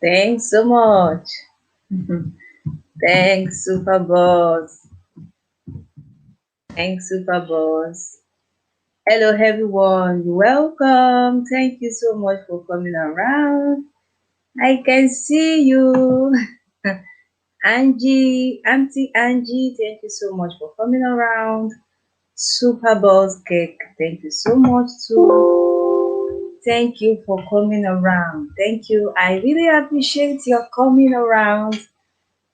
Thanks so much. Thanks, Super Boss. Thanks, Super Boss. Hello, everyone. Welcome. Thank you so much for coming around. I can see you. Auntie Angie, thank you so much for coming around. Super Boss Cake, thank you so much too. Thank you for coming around. Thank you. I really appreciate your coming around.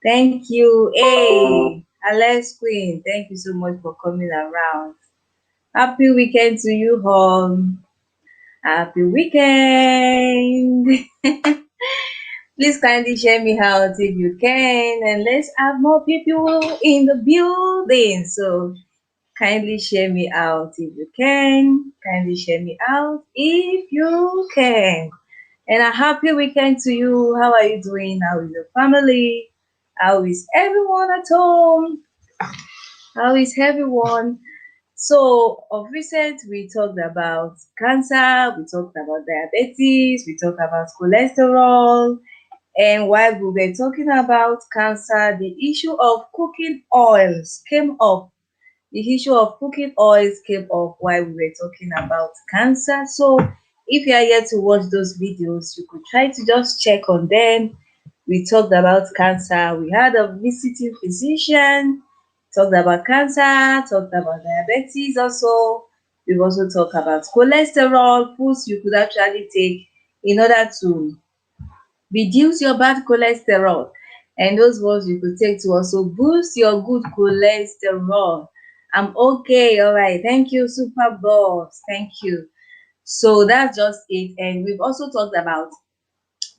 Thank you. Hey, Alex Queen, thank you so much for coming around. Happy weekend to you all. Happy weekend. Please kindly share me out if you can, and let's have more people in the building. So kindly share me out if you can. Kindly share me out if you can. And a happy weekend to you. How are you doing? How is your family? How is everyone at home? How is everyone? So, of recent, we talked about cancer, we talked about diabetes, we talked about cholesterol, and while we were talking about cancer, the issue of cooking oils came up. The issue of cooking oils came up while we were talking about cancer. So, if you are here to watch those videos, you could try to just check on them. We talked about cancer. We had a visiting physician, talked about cancer, talked about diabetes also. We've also talked about cholesterol, foods you could actually take in order to reduce your bad cholesterol, and those ones you could take to also boost your good cholesterol. I'm okay. All right. Thank you, Super Boss. Thank you. So that's just it. And we've also talked about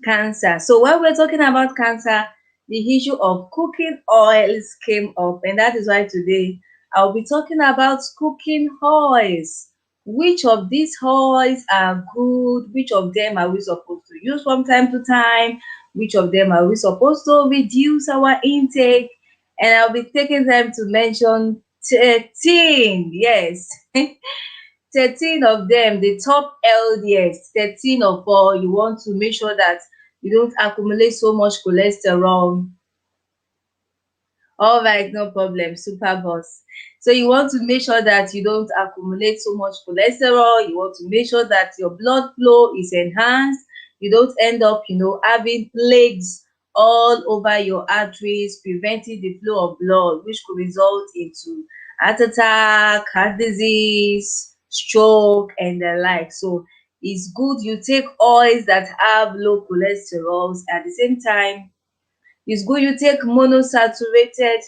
cancer. So when we're talking about cancer, the issue of cooking oils came up, and that is why today I'll be talking about cooking oils. Which of these oils are good? Which of them are we supposed to use from time to time? Which of them are we supposed to reduce our intake? And I'll be taking time to mention 13. Yes. 13 of them, the top LDS, 13 of all, you want to make sure that you don't accumulate so much cholesterol. All right, no problem, Super Boss. So you want to make sure that you don't accumulate so much cholesterol. You want to make sure that your blood flow is enhanced. You don't end up, having plagues all over your arteries, preventing the flow of blood, which could result into heart attack, heart disease, stroke, and the like. So it's good you take oils that have low cholesterol. At the same time, it's good you take monosaturated.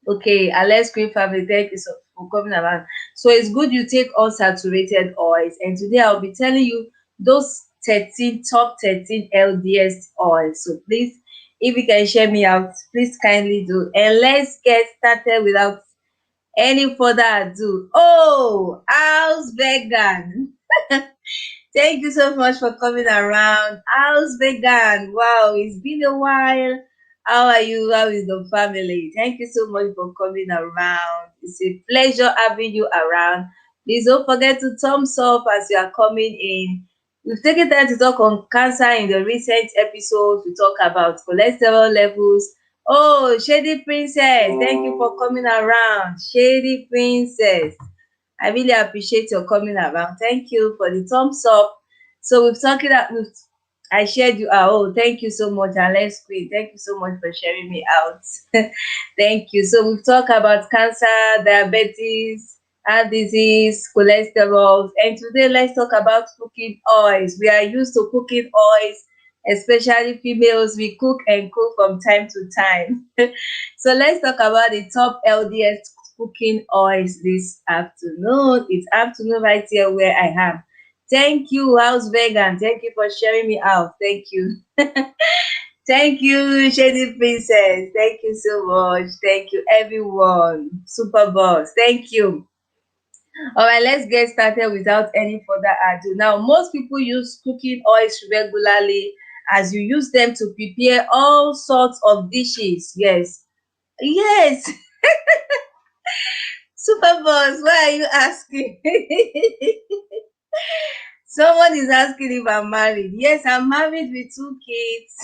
Okay, Alex Queen family, thank you for coming around. So it's good you take unsaturated oils. And today I'll be telling you those 13 top 13 LDS oils. So please, if you can share me out, please kindly do. And let's get started without any further ado. Oh, house vegan. Thank you so much for coming around. How's vegan? Wow, it's been a while. How are you? How is the family? Thank you so much for coming around. It's a pleasure having you around. Please don't forget to thumbs up as you are coming in. We've taken time to talk on cancer in the recent episodes. We talk about cholesterol levels. Oh, Shady Princess, thank you for coming around. Shady Princess. I really appreciate your coming around. Thank you for the thumbs up. So we've talked that I shared you out. Oh, thank you so much, Alex Queen. Thank you so much for sharing me out. Thank you. So we've talked about cancer, diabetes, heart disease, cholesterol, and today let's talk about cooking oils. We are used to cooking oils, especially females. We cook and cook from time to time. So let's talk about the top LDS cooking oils this afternoon. It's afternoon right here where I am. Thank you, House Vegan. Thank you for sharing me out. Thank you. Thank you, Shady Princess. Thank you so much. Thank you, everyone. Super Boss. Thank you. All right, let's get started without any further ado. Now, most people use cooking oils regularly as you use them to prepare all sorts of dishes. Yes. Yes. Super Boss, why are you asking? Someone is asking if I'm married. Yes, I'm married with 2 kids.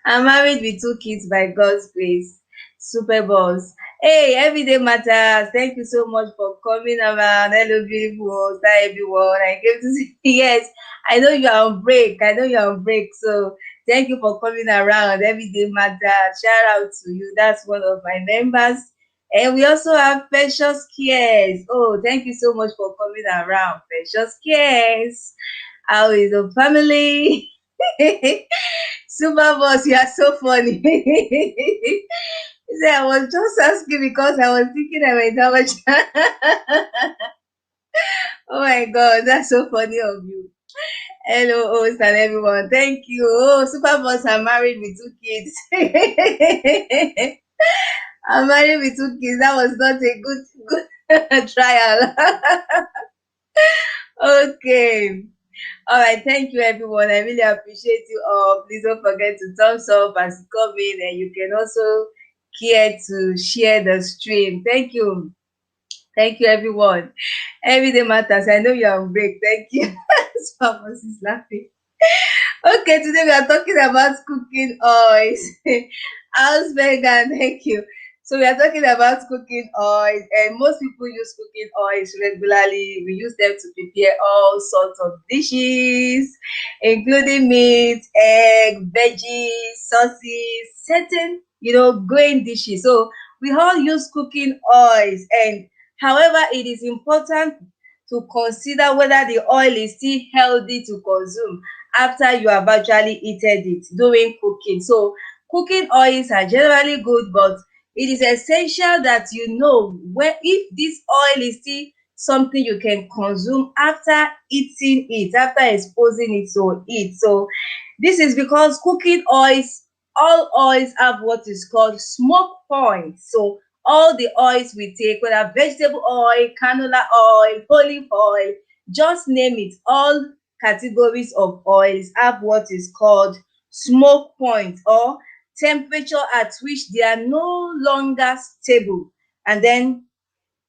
I'm married with 2 kids by God's grace. Super boss. Hey, everyday matters. Thank you so much for coming around. Hello, beautiful. Hi, everyone. I came to say yes. I know you're on break. I know you're on break. So thank you for coming around. Everyday matters. Shout out to you. That's one of my members. And we also have Precious Cares. Oh, thank you so much for coming around. Precious Cares. How is the family? Super boss, you are so funny. He said, I was just asking because I was thinking about how much. Oh my God, that's so funny of you. Hello, host and everyone. Thank you. Oh, Super boss, I'm married with 2 kids. I'm married with 2 kids. That was not a good trial. Okay. All right, thank you everyone. I really appreciate you all. Please don't forget to thumbs up as you come in, and you can also care to share the stream. Thank you. Thank you everyone. Everyday matters. I know you're on break. Thank you. Purpose is laughing. Okay, today we are talking about cooking oils. House vegan, thank you. So we are talking about cooking oils, and most people use cooking oils regularly. We use them to prepare all sorts of dishes, including meat, egg, veggies, sauces, certain, grain dishes. So we all use cooking oils, and however, it is important to consider whether the oil is still healthy to consume after you have actually heated it during cooking. So cooking oils are generally good, but it is essential that you know where if this oil is still something you can consume after eating it, after exposing it to heat. So this is because cooking oils, all oils have what is called smoke points. So all the oils we take, whether vegetable oil, canola oil, olive oil, just name it, all categories of oils have what is called smoke point, or temperature at which they are no longer stable. And then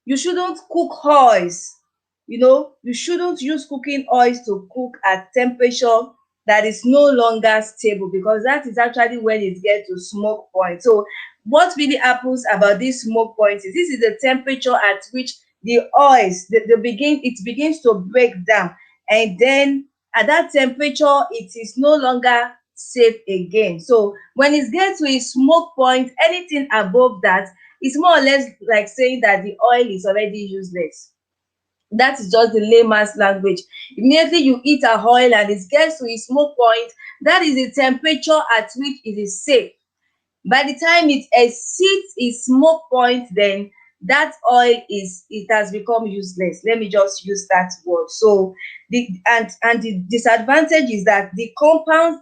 you shouldn't cook oils. You shouldn't use cooking oils to cook at temperature that is no longer stable, because that is actually when it gets to smoke point. So what really happens about this smoke point is this is the temperature at which the oils it begins to break down, and then at that temperature it is no longer safe again. So when it gets to a smoke point, anything above that, it's more or less like saying that the oil is already useless. That is just the layman's language. Immediately you eat a oil and it gets to a smoke point, that is the temperature at which it is safe. By the time it exceeds its smoke point, then that oil it has become useless. Let me just use that word. So the disadvantage is that the compounds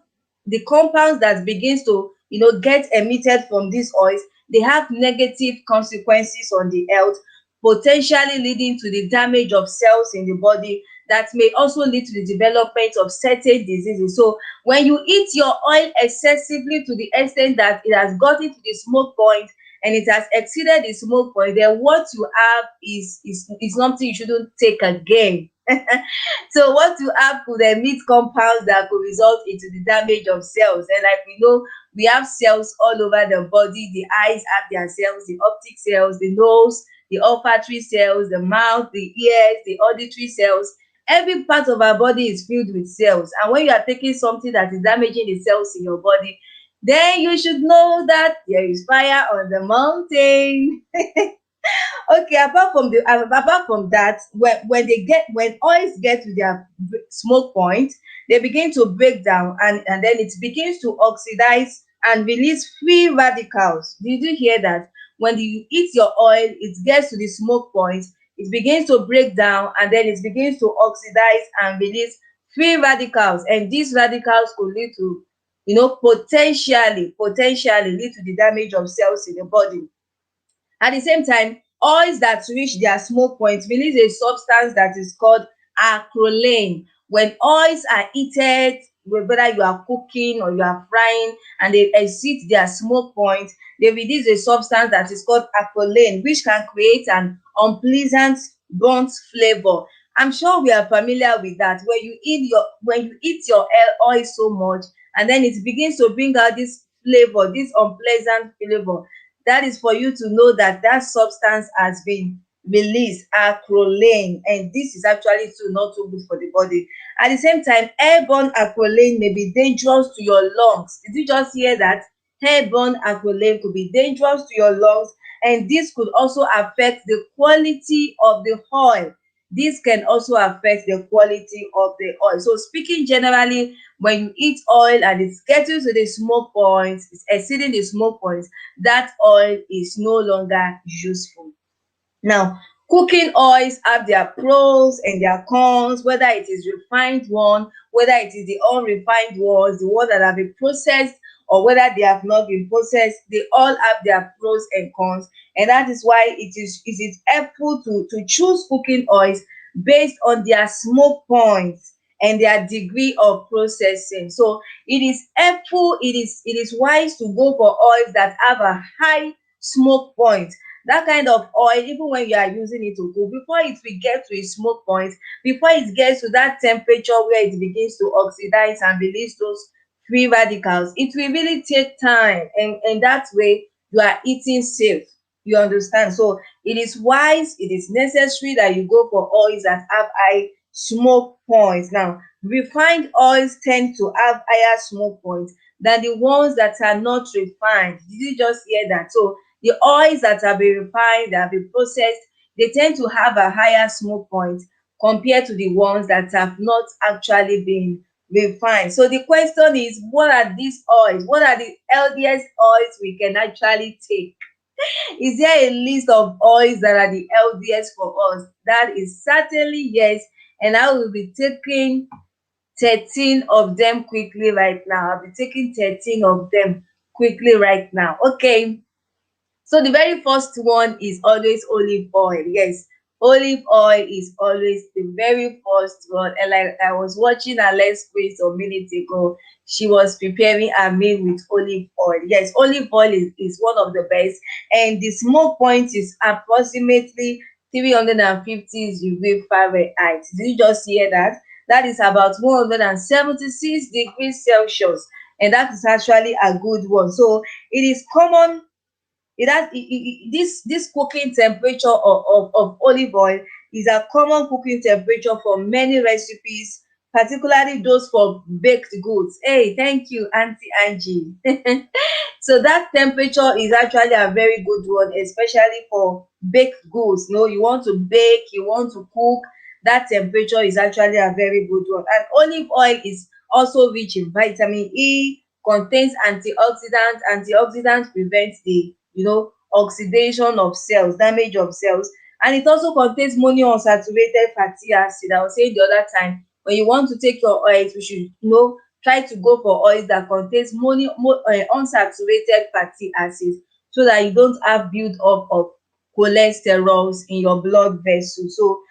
that begins to get emitted from these oils, they have negative consequences on the health, potentially leading to the damage of cells in the body that may also lead to the development of certain diseases. So when you eat your oil excessively to the extent that it has gotten to the smoke point and it has exceeded the smoke point, then what you have is something you shouldn't take again. So what you have could emit compounds that could result into the damage of cells. And like we know, we have cells all over the body. The eyes have their cells, the optic cells, the nose, the olfactory cells, the mouth, the ears, the auditory cells. Every part of our body is filled with cells. And when you are taking something that is damaging the cells in your body, then you should know that there is fire on the mountain. Okay, apart from that, when oils get to their smoke point, they begin to break down, and then it begins to oxidize and release free radicals. Did you hear that? When you eat your oil, it gets to the smoke point, it begins to break down, and then it begins to oxidize and release free radicals, and these radicals could lead to, potentially lead to the damage of cells in the body. At the same time, oils that reach their smoke point release a substance that is called acrolein. When oils are heated, whether you are cooking or you are frying, and they exceed their smoke point, they release a substance that is called acrolein, which can create an unpleasant burnt flavor. I'm sure we are familiar with that. When you eat your oil so much, and then it begins to bring out this flavor, this unpleasant flavor. That is for you to know that that substance has been released, acrolein, and this is actually too not too good for the body. At the same time, airborne acrolein may be dangerous to your lungs. Did you just hear that? Airborne acrolein could be dangerous to your lungs, and this could also affect the quality of the oil. This can also affect the quality of the oil. So speaking generally, when you eat oil and it's getting to the smoke point, it's exceeding the smoke point, that oil is no longer useful. Now, cooking oils have their pros and their cons, whether it is refined one, whether it is the unrefined ones, the ones that have been processed, or whether they have not been processed, they all have their pros and cons. And that is why it is helpful to choose cooking oils based on their smoke points and their degree of processing. So it is helpful, it is wise to go for oils that have a high smoke point. That kind of oil, even when you are using it to cook, before it will get to its smoke point, before it gets to that temperature where it begins to oxidize and release those free radicals, it will really take time, and that way you are eating safe. You understand? So it is wise, it is necessary that you go for oils that have high smoke points. Now, refined oils tend to have higher smoke points than the ones that are not refined. Did you just hear that? So the oils that have been refined, that have been processed, they tend to have a higher smoke point compared to the ones that have not actually been refined. So the question is, what are these oils? What are the healthiest oils we can actually take? Is there a list of oils that are the healthiest for us? That is certainly yes. And I will be taking 13 of them quickly right now. I'll be taking 13 of them quickly right now. Okay. So the very first one is always olive oil. Yes, olive oil is always the very first one. And like I was watching her Let's Quiz a minute ago, she was preparing a meal with olive oil. Yes, olive oil is one of the best. And the smoke point is approximately 350 degrees Fahrenheit. Did you just hear that? That is about 176 degrees Celsius. And that is actually a good one. So it is common, this cooking temperature of olive oil is a common cooking temperature for many recipes, particularly those for baked goods. Hey, thank you, Auntie Angie. So that temperature is actually a very good one, especially for baked goods. You want to bake, you want to cook, that temperature is actually a very good one. And olive oil is also rich in vitamin E, contains antioxidants. Antioxidants prevent the oxidation of cells, damage of cells. And it also contains monounsaturated fatty acid. I was saying the other time, when you want to take your oils, you should try to go for oils that contains unsaturated fatty acids, so that you don't have build up of cholesterols in your blood vessels. So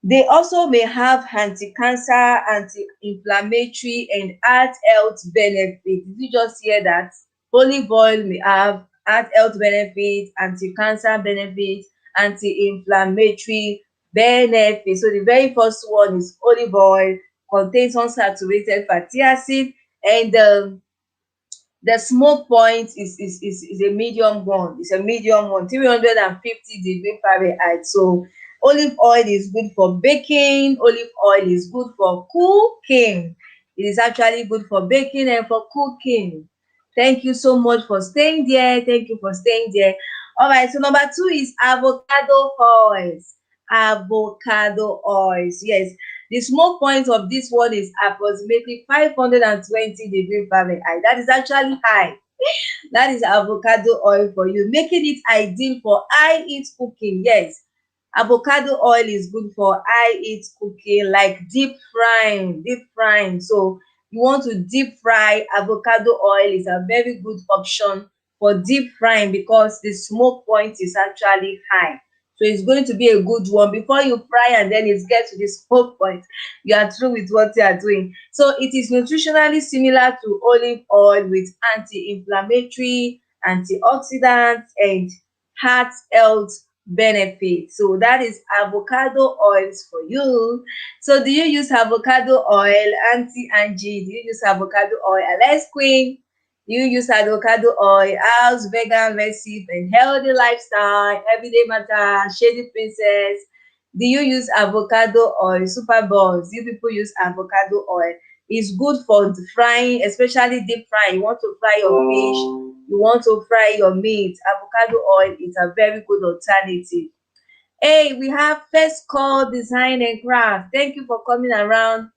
they also may have anti-cancer, anti-inflammatory, and heart health benefits. Did you just hear that? Olive oil may have heart health benefits, anti-cancer benefits, anti-inflammatory benefits. So the very first one is olive oil, contains unsaturated fatty acid, and the smoke point is a medium one. It's a medium one, 350 degrees Fahrenheit. So olive oil is good for baking. Olive oil is good for cooking. It is actually good for baking and for cooking. Thank you so much for staying there. Thank you for staying there. All right. So number two is avocado oils. Avocado oils. Yes. The smoke point of this one is approximately 520 degrees Fahrenheit. That is actually high. That is avocado oil for you, making it ideal for high heat cooking. Yes, avocado oil is good for high heat cooking, like deep frying. Deep frying. So you want to deep fry, avocado oil is a very good option for deep frying because the smoke point is actually high. So it's going to be a good one. Before you fry and then it gets to the smoke point, you are through with what you are doing. So it is nutritionally similar to olive oil with anti-inflammatory, antioxidants, and heart health benefit. So that is avocado oils for you. So do you use avocado oil, Auntie Angie? Do you use avocado oil? Alex Queen, do you use avocado oil? House vegan recipe and healthy lifestyle, everyday matter, shady princess. Do you use avocado oil? Super balls. You people use avocado oil. It's good for frying, especially deep frying. You want to fry your fish, you want to fry your meat. Avocado oil is a very good alternative. Hey, we have First Call Design and Craft. Thank you for coming around.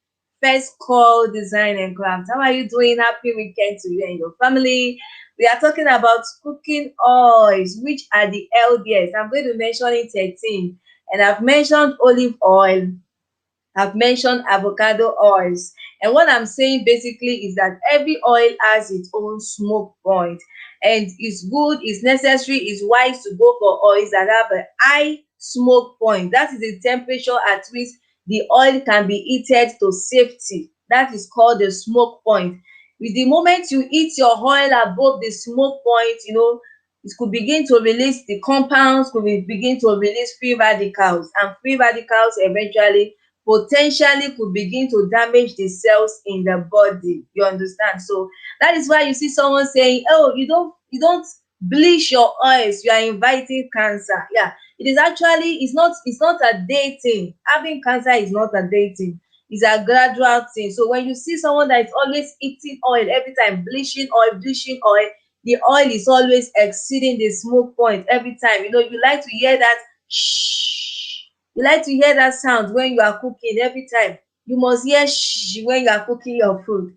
First Call Design and Craft. How are you doing? Happy weekend to you and your family. We are talking about cooking oils, which are the healthiest. I'm going to mention it 13. And I've mentioned olive oil, I've mentioned avocado oils. And what I'm saying basically is that every oil has its own smoke point. And it's good, it's necessary, it's wise to go for oils that have a high smoke point. That is the temperature at which the oil can be heated to safety. That is called the smoke point. With the moment you heat your oil above the smoke point, it could begin to release the compounds, begin to release free radicals, and free radicals eventually potentially could begin to damage the cells in the body. You understand? So that is why you see someone saying, oh, you don't bleach your oils, you are inviting cancer. Yeah, it is actually, it's not a day thing. Having cancer is not a day thing. It's a gradual thing. So when you see someone that is always eating oil every time, bleaching oil, the oil is always exceeding the smoke point every time. You like to hear that shh. You like to hear that sound when you are cooking every time. You must hear shh when you are cooking your food.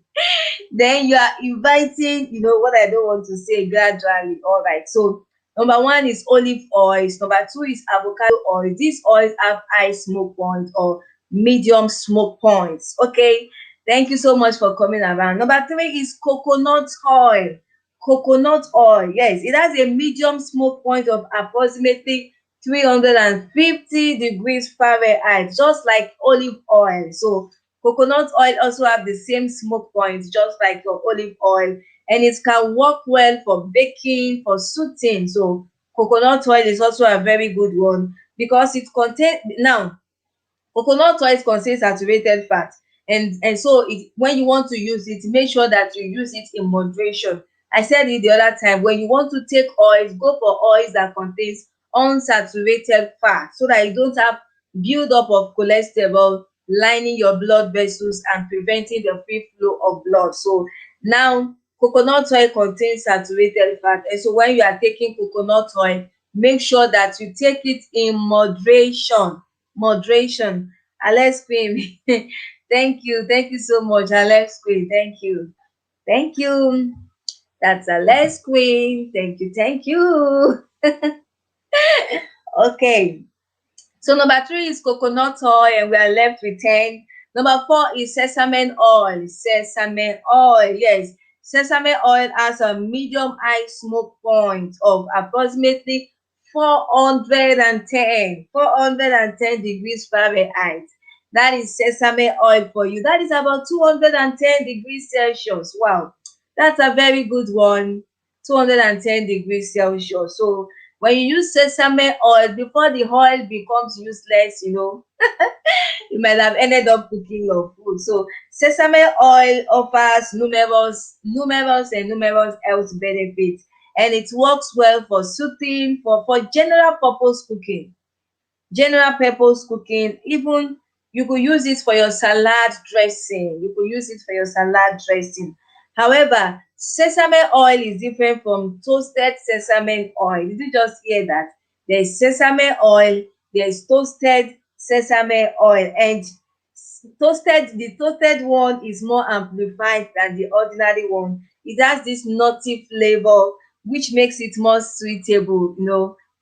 Then you are inviting, what I don't want to say, gradually. All right. So number one is olive oils. Number two is avocado oil. These oils have high smoke points or medium smoke points. Okay. Thank you so much for coming around. Number three is coconut oil. Coconut oil. Yes, it has a medium smoke point of approximately 350 degrees Fahrenheit, just like olive oil. So coconut oil also have the same smoke point, just like your olive oil, and it can work well for baking, for soothing. So coconut oil is also a very good one because it contains now coconut oil contains saturated fat, and so when you want to use it, make sure that you use it in moderation. I said it the other time, when you want to take oils, go for oils that contains unsaturated fat so that you don't have build up of cholesterol lining your blood vessels and preventing the free flow of blood. So now coconut oil contains saturated fat, and so when you are taking coconut oil, make sure that you take it in moderation. Alex Queen, thank you so much, Alex Queen. Thank you. That's Alex Queen. Thank you. Okay. So number three is coconut oil, and we are left with 10. Number four is sesame oil. Sesame oil, yes. Sesame oil has a medium high smoke point of approximately 410 degrees Fahrenheit. That is sesame oil for you. That is about 210 degrees Celsius. Wow, that's a very good one. 210 degrees Celsius. So when you use sesame oil, before the oil becomes useless, you might have ended up cooking your food. So sesame oil offers numerous health benefits, and it works well for soothing, for general purpose cooking. Even you could use it for your salad dressing. However, sesame oil is different from toasted sesame oil. Did you just hear that? There is sesame oil, there is toasted sesame oil, and the toasted one is more amplified than the ordinary one. It has this nutty flavor which makes it more suitable,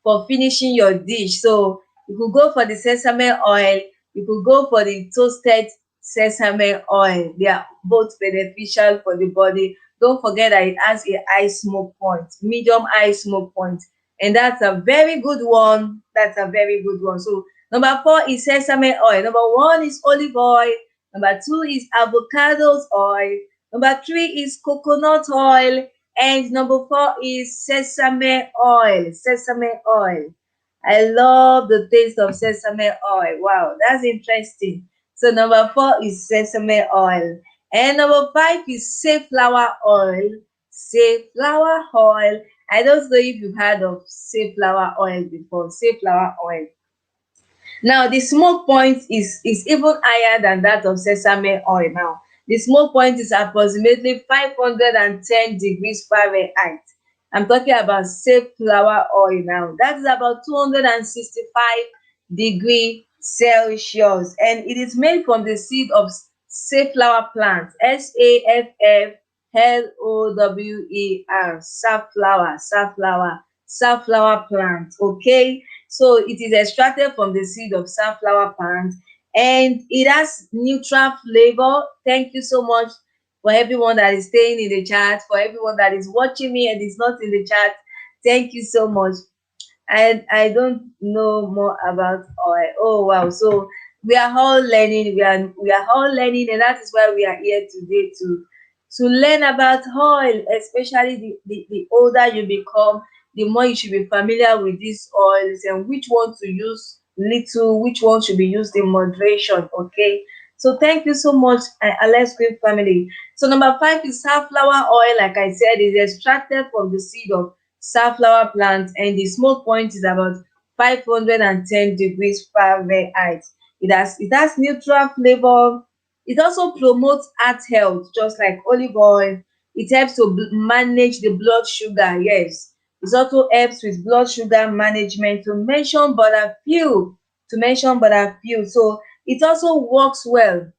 for finishing your dish. So you could go for the sesame oil, you could go for the toasted sesame oil. They are both beneficial for the body. Don't forget that it has a high smoke point, medium high smoke point, and that's a very good one. So number four is sesame oil. Number one is olive oil. Number two is avocado oil. Number three is coconut oil. And number four is sesame oil. Sesame oil. I love the taste of sesame oil. Wow, that's interesting. So number 4 is sesame oil. And number 5 is safflower oil. Safflower oil. I don't know if you've heard of safflower oil before. Safflower oil. Now the smoke point is even higher than that of sesame oil now. The smoke point is approximately 510 degrees Fahrenheit. I'm talking about safflower oil now. That is about 265 degree Celsius, and it is made from the seed of safflower plant. Safflower, safflower plant. Okay, so it is extracted from the seed of safflower plant, and it has neutral flavor. Thank you so much for everyone that is staying in the chat, for everyone that is watching me and is not in the chat. Thank you so much. I don't know more about oil. Oh wow! So we are all learning. We are all learning, and that is why we are here today to learn about oil. Especially the older you become, the more you should be familiar with these oils and which one to use little, which one should be used in moderation. Okay. So thank you so much, Alex Green family. So number 5 is safflower oil. Like I said, is extracted from the seed of safflower plant, and the smoke point is about 510 degrees Fahrenheit. It has neutral flavor. It also promotes heart health, just like olive oil. It helps to manage the blood sugar. Yes, it also helps with blood sugar management. To mention but a few. So it also works well.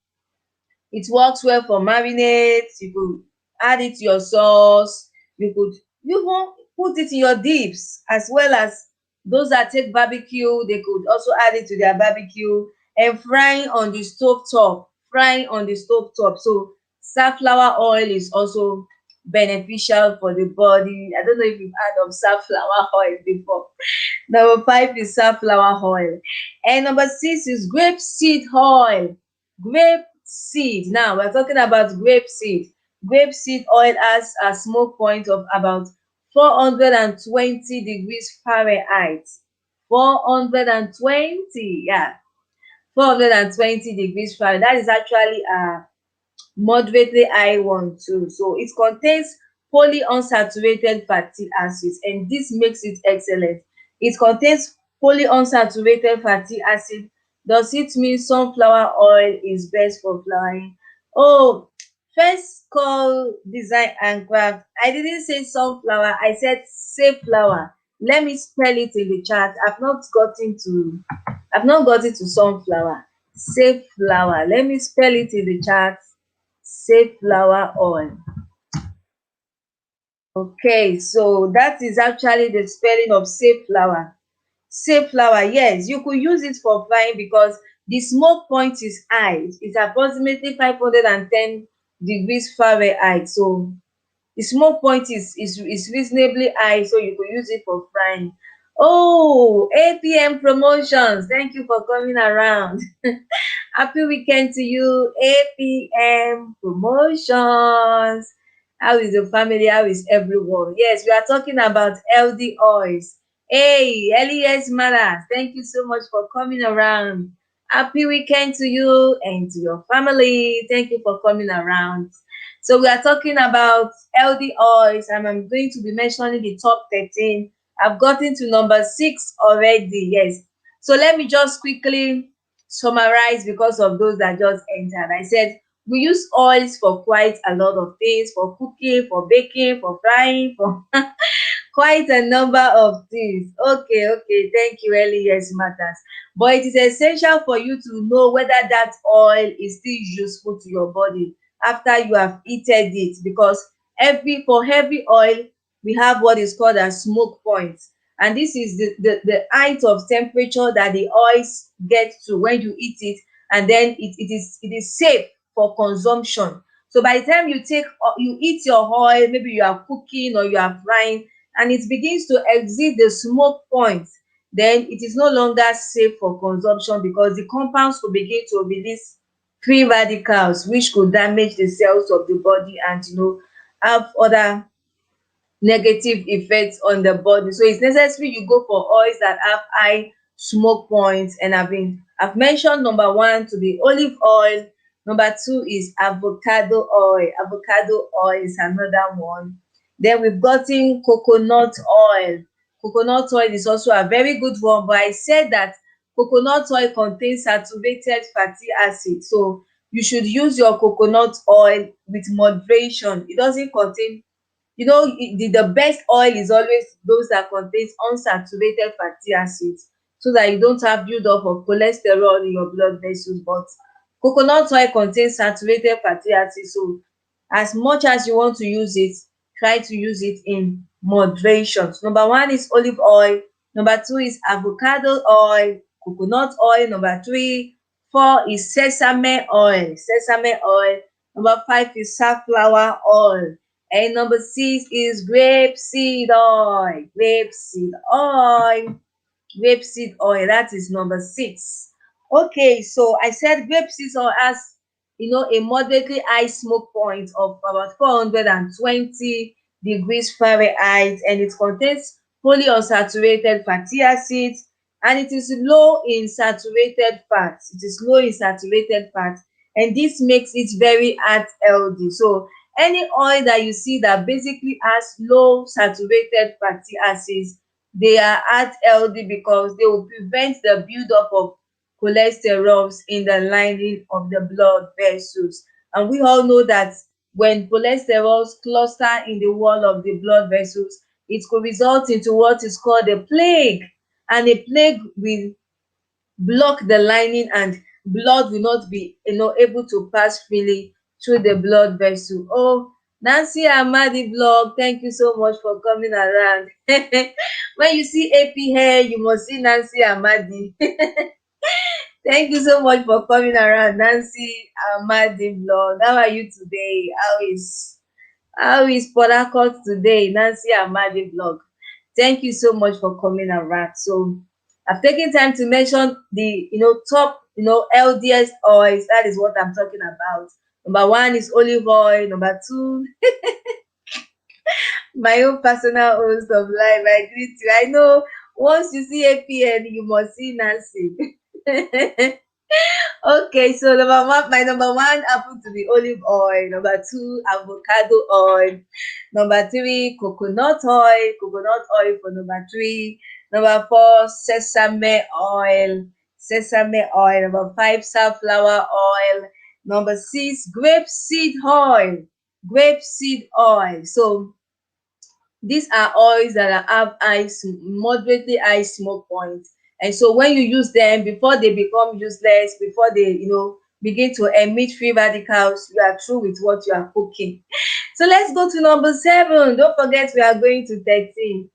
It works well for marinades. You could add it to your sauce. You could even put it in your dips, as well as those that take barbecue, they could also add it to their barbecue, and frying on the stove top. Frying on the stove top. So safflower oil is also beneficial for the body. I don't know if you've heard of safflower oil before. Number 5 is safflower oil. And number 6 is grape seed oil. Grape seed. Now we're talking about grape seed. Grape seed oil has a smoke point of about 420 degrees Fahrenheit. 420, yeah. 420 degrees Fahrenheit. That is actually a moderately high one too. So it contains polyunsaturated fatty acids, and this makes it excellent. It contains polyunsaturated fatty acid. Does it mean sunflower oil is best for frying? Oh, first call design and craft. I didn't say sunflower, I said safflower. Let me spell it in the chat. I've not gotten to sunflower. Safflower. Let me spell it in the chat. Safflower oil. Okay, so that is actually the spelling of safflower. Safflower, yes, you could use it for frying because the smoke point is high. It's approximately 510 degrees Fahrenheit. So the smoke point is reasonably high, so you could use it for frying. Oh, APM promotions. Thank you for coming around. Happy weekend to you, APM promotions. How is the family? How is everyone? Yes, we are talking about healthy oils. Hey, Elias Matters, thank you so much for coming around. Happy weekend to you and to your family. Thank you for coming around. So we are talking about healthy oils, and I'm going to be mentioning the top 13. I've gotten to number 6 already. Yes. So let me just quickly summarize because of those that just entered. I said we use oils for quite a lot of things, for cooking, for baking, for frying, for quite a number of things. Okay, okay. Thank you, Ellie. Yes, matters. But it is essential for you to know whether that oil is still useful to your body after you have heated it, because for every oil we have what is called a smoke point, and this is the height of temperature that the oils get to when you eat it, and then it is safe for consumption. So by the time you eat your oil, maybe you are cooking or you are frying, and it begins to exceed the smoke point, then it is no longer safe for consumption because the compounds will begin to release free radicals which could damage the cells of the body and have other negative effects on the body. So it's necessary you go for oils that have high smoke points. And I've mentioned number one to be olive oil. Number two is avocado oil. Avocado oil is another one. Then we've gotten coconut oil. Coconut oil is also a very good one, but I said that coconut oil contains saturated fatty acid. So you should use your coconut oil with moderation. It doesn't contain, the best oil is always those that contains unsaturated fatty acids, so that you don't have build up of cholesterol in your blood vessels. But coconut oil contains saturated fatty acids, so as much as you want to use it, try to use it in moderation. So number one is olive oil, number two is avocado oil, coconut oil, number three, four is sesame oil, number five is safflower oil, and number six is grapeseed oil. That is number six. Okay, so I said grapeseed oil has, a moderately high smoke point of about 420 degrees Fahrenheit, and it contains polyunsaturated fatty acids, and it is low in saturated fats. And this makes it very heart healthy. So any oil that you see that basically has low saturated fatty acids, they are heart healthy because they will prevent the buildup of cholesterols in the lining of the blood vessels. And we all know that when cholesterols cluster in the wall of the blood vessels, it could result into what is called a plague. And a plague will block the lining, and blood will not be, able to pass freely through the blood vessel. Oh, Nancy Amadi blog, thank you so much for coming around. When you see AP hair, you must see Nancy Amadi. Thank you so much for coming around, Nancy Amadi blog. How are you today? How is Port Harcourt today, Nancy Amadi blog? Thank you so much for coming around. So I've taken time to mention the, top, LDS oils. That is what I'm talking about. Number one is olive oil. Number two, my own personal host of life, I greet you. I know once you see APN, you must see Nancy. Okay, so my number one happen to be olive oil, number two, avocado oil, number three, coconut oil for number three, number four, sesame oil, number five, safflower oil, number six, grape seed oil. So these are oils that have moderately high smoke points. And so when you use them, before they become useless, before they, begin to emit free radicals, you are through with what you are cooking. So let's go to number seven. Don't forget we are going to 13.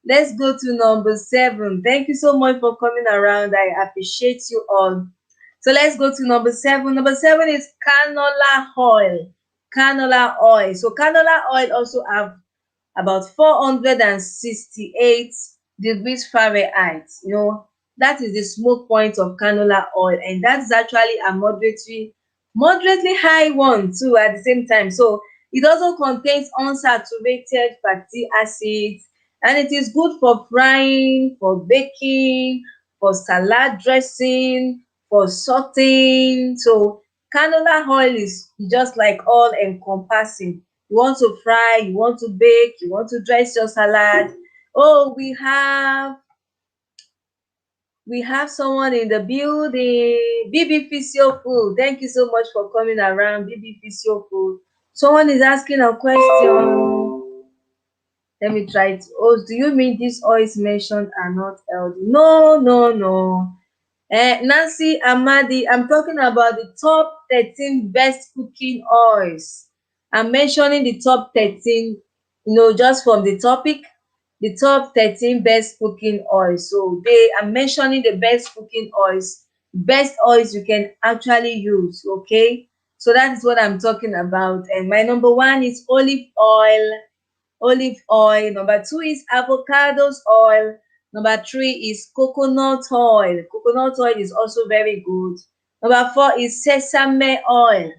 Let's go to number seven. Thank you so much for coming around. I appreciate you all. So let's go to number seven. Number seven is canola oil. Canola oil. So canola oil also have about 468 degrees Fahrenheit. That is the smoke point of canola oil, and that's actually a moderately high one too at the same time. So it also contains unsaturated fatty acids, and it is good for frying, for baking, for salad dressing, for sauteing. So canola oil is just like all encompassing. You want to fry, you want to bake, you want to dress your salad. Oh, we have someone in the building. BB Physio Food. Thank you so much for coming around, BB Physio Food. Someone is asking a question. Let me try it. Oh, do you mean these oils mentioned are not healthy? No, no, no. Nancy Amadi, I'm talking about the top 13 best cooking oils. I'm mentioning the top 13, just from the topic, the top 13 best cooking oils. So they are mentioning the best oils you can actually use. Okay. So that is what I'm talking about. And my number one is olive oil. Number two is avocados oil. Number three is coconut oil. Coconut oil is also very good. Number four is sesame oil.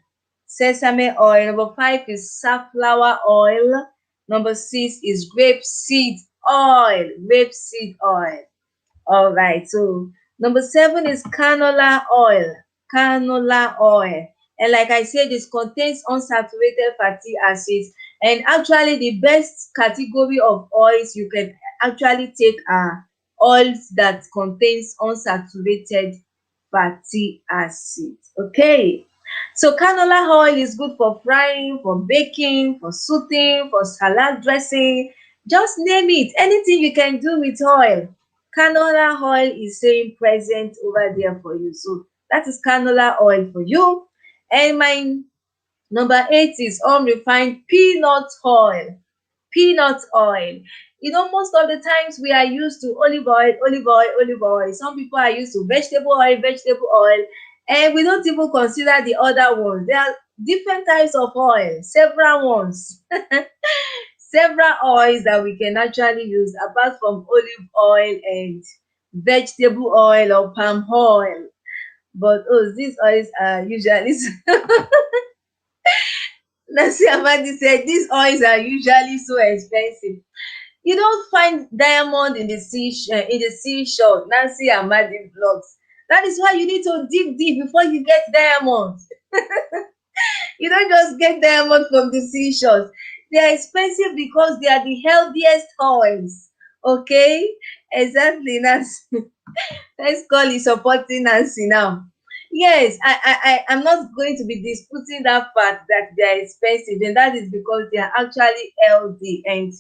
Number five is safflower oil. Number 6 is grape seed oil. Grape seed oil. All right. So number 7 is canola oil. Canola oil. And like I said, it contains unsaturated fatty acids. And actually, the best category of oils you can actually take are oils that contains unsaturated fatty acids. Okay. So canola oil is good for frying, for baking, for soothing, for salad dressing. Just name it. Anything you can do with oil. Canola oil is saying present over there for you. So that is canola oil for you. And my number 8 is unrefined peanut oil. Peanut oil. Most of the times we are used to olive oil, olive oil, olive oil. Some people are used to vegetable oil, and we don't even consider the other ones. There are different types of oil, several ones, several oils that we can actually use apart from olive oil and vegetable oil or palm oil. But these oils are usually Nancy Amadi said these oils are usually so expensive. You don't find diamond in the seashore. Nancy Amadi vlogs. That is why you need to dig deep before you get diamond. You don't just get diamond from the seashores. They are expensive because they are the healthiest oils. Okay, exactly, Nancy. Let's call it supporting Nancy now. Yes, I'm not going to be disputing that fact that they are expensive, and that is because they are actually healthy. And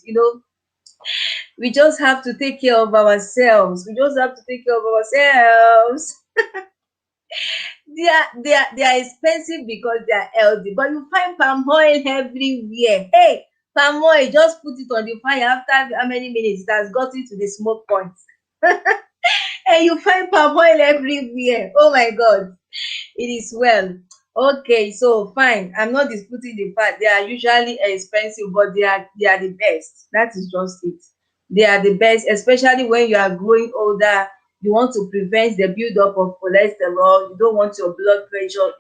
we just have to take care of ourselves. We just have to take care of ourselves. They are expensive because they are healthy, but you find palm oil everywhere. Hey, palm oil, just put it on the fire after how many minutes it has gotten to the smoke point. And you find palm oil everywhere. Oh my God, it is well. Okay, so fine. I'm not disputing the fact they are usually expensive, but they are the best. That is just it. They are the best, especially when you are growing older. You want to prevent the buildup of cholesterol. You don't want your blood pressure,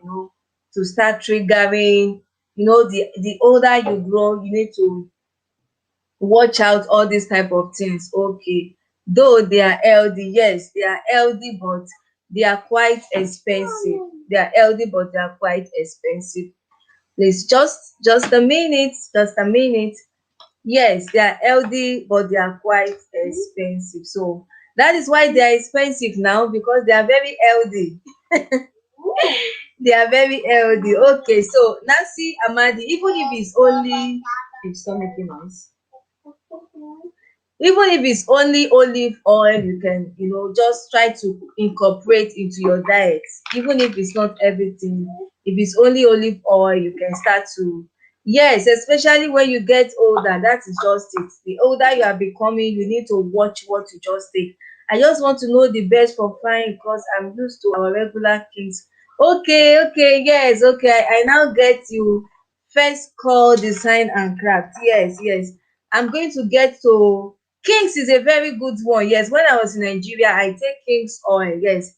to start triggering. The older you grow, you need to watch out all these type of things. Okay, though they are healthy, yes, they are healthy, but they are quite expensive. They are healthy, but they are quite expensive. Please, just a minute, just a minute. Yes, they are healthy, but they are quite expensive. So that is why they are expensive now, because they are very healthy. They are very healthy. Okay, so Nancy Amadi, even if it's only, if stop making noise, even if it's only olive oil, you can, just try to incorporate into your diet. Even if it's not everything, if it's only olive oil, you can start to, yes, especially when you get older. That is just it. The older you are becoming, you need to watch what you just take. I just want to know the best for frying because I'm used to our regular kings. Okay, okay, yes, okay, I now get you. First call design and craft. Yes, yes, I'm going to get to Kings is a very good one. Yes, when I was in Nigeria, I take King's oil. Yes,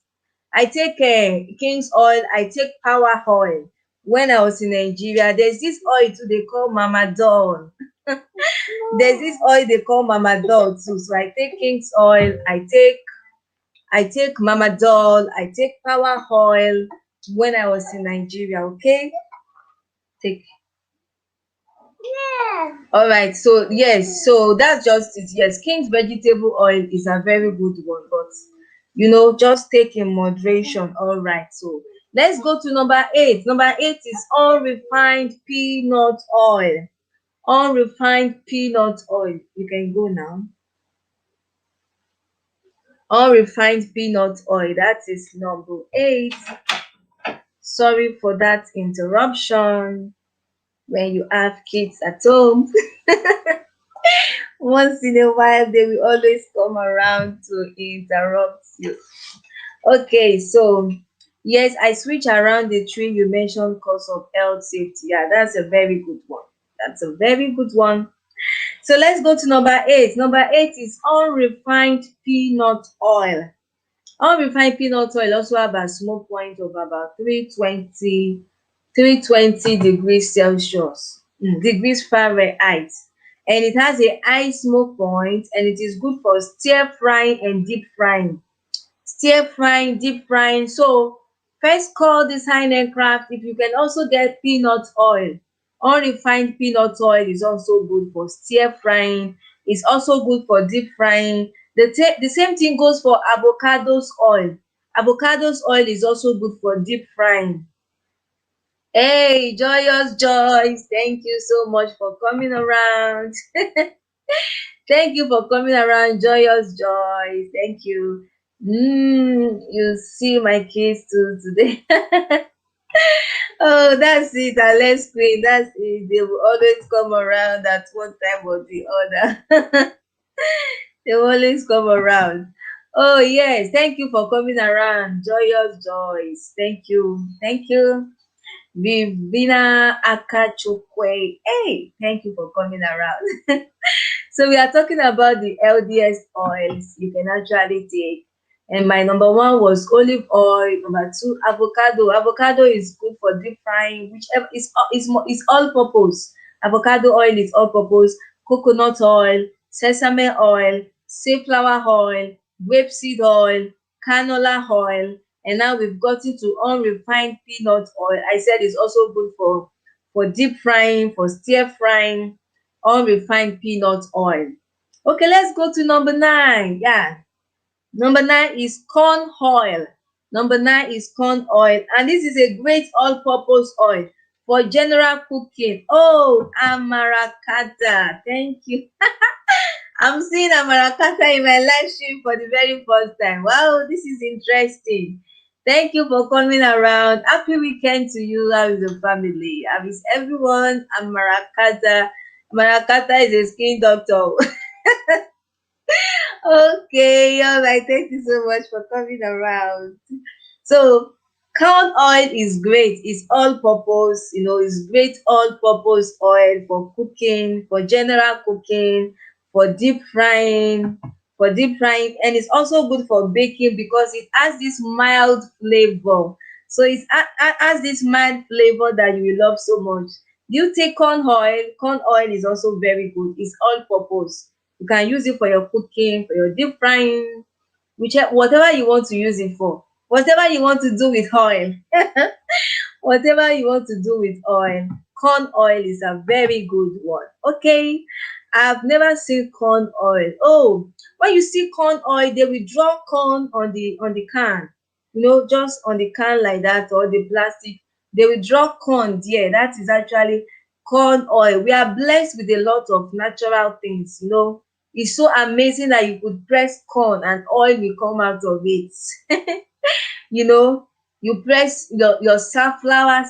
I take King's oil. I take Power oil. When I was in Nigeria, there's this oil too they call Mama Doll. There's this oil they call Mama Doll too. So I take King's oil. I take Mama Doll. I take Power oil when I was in Nigeria. Okay, take. All right, so yes, so that's just it. Yes, King's vegetable oil is a very good one, but just take in moderation. All right, so let's go to number 8. Number 8 is unrefined peanut oil. Unrefined peanut oil. You can go now. Unrefined peanut oil. That is number 8. Sorry for that interruption when you have kids at home. Once in a while, they will always come around to interrupt you. Okay, so yes, I switch around the three you mentioned cause of health safety. Yeah, that's a very good one. That's a very good one. So let's go to number 8. Number 8 is unrefined peanut oil. Unrefined peanut oil also have a smoke point of about 320 degrees Celsius, degrees Fahrenheit. and it has a high smoke point, and it is good for stir frying and deep frying. Stir frying, deep frying. So first call this high-end craft if you can also get peanut oil. Unrefined peanut oil is also good for stir frying. It's also good for deep frying. The same thing goes for avocados oil. Avocados oil is also good for deep frying. Hey, Joyous Joyce, thank you so much for coming around. Thank you for coming around, Joyous Joyce. Thank you. You see my kids too today. Oh, that's it. Let's queen. That's it. They will always come around at one time or the other. They always come around. Oh yes, thank you for coming around, Joyous Joyce. Thank you. Thank you. Vivina Akachukwe. Hey, thank you for coming around. So we are talking about the healthiest oils you can actually take. And my number one was olive oil. Number two, avocado. Avocado is good for deep frying, whichever is all purpose. Avocado oil is all purpose. Coconut oil, sesame oil, safflower oil, grapeseed oil, canola oil, and now we've gotten to unrefined peanut oil. I said it's also good for deep frying, for stir frying, unrefined peanut oil. Okay, let's go to number nine. Yeah, number nine is corn oil. Number nine is corn oil, and this is a great all-purpose oil for general cooking. Oh, Amarakata, thank you. I'm seeing Amarakata in my live stream for the very first time. Wow, this is interesting. Thank you for coming around. Happy weekend to you. How is the family? How is everyone? Amarakata. Amarakata is a skin doctor. Okay, all right. Thank you so much for coming around. So corn oil is great. It's all purpose, it's great all purpose oil for cooking, for general cooking, for deep frying, and it's also good for baking because it has this mild flavor. So has this mild flavor that you will love so much. Do you take corn oil? Corn oil is also very good. It's all purpose. You can use it for your cooking, for your deep frying, whatever you want to use it for, whatever you want to do with oil. Whatever you want to do with oil, corn oil is a very good one. Okay, I've never seen corn oil. Oh, when you see corn oil, they will draw corn on the can, just on the can like that, or the plastic. They will draw corn there. That is actually corn oil. We are blessed with a lot of natural things. It's so amazing that you could press corn and oil will come out of it. you know you press your safflower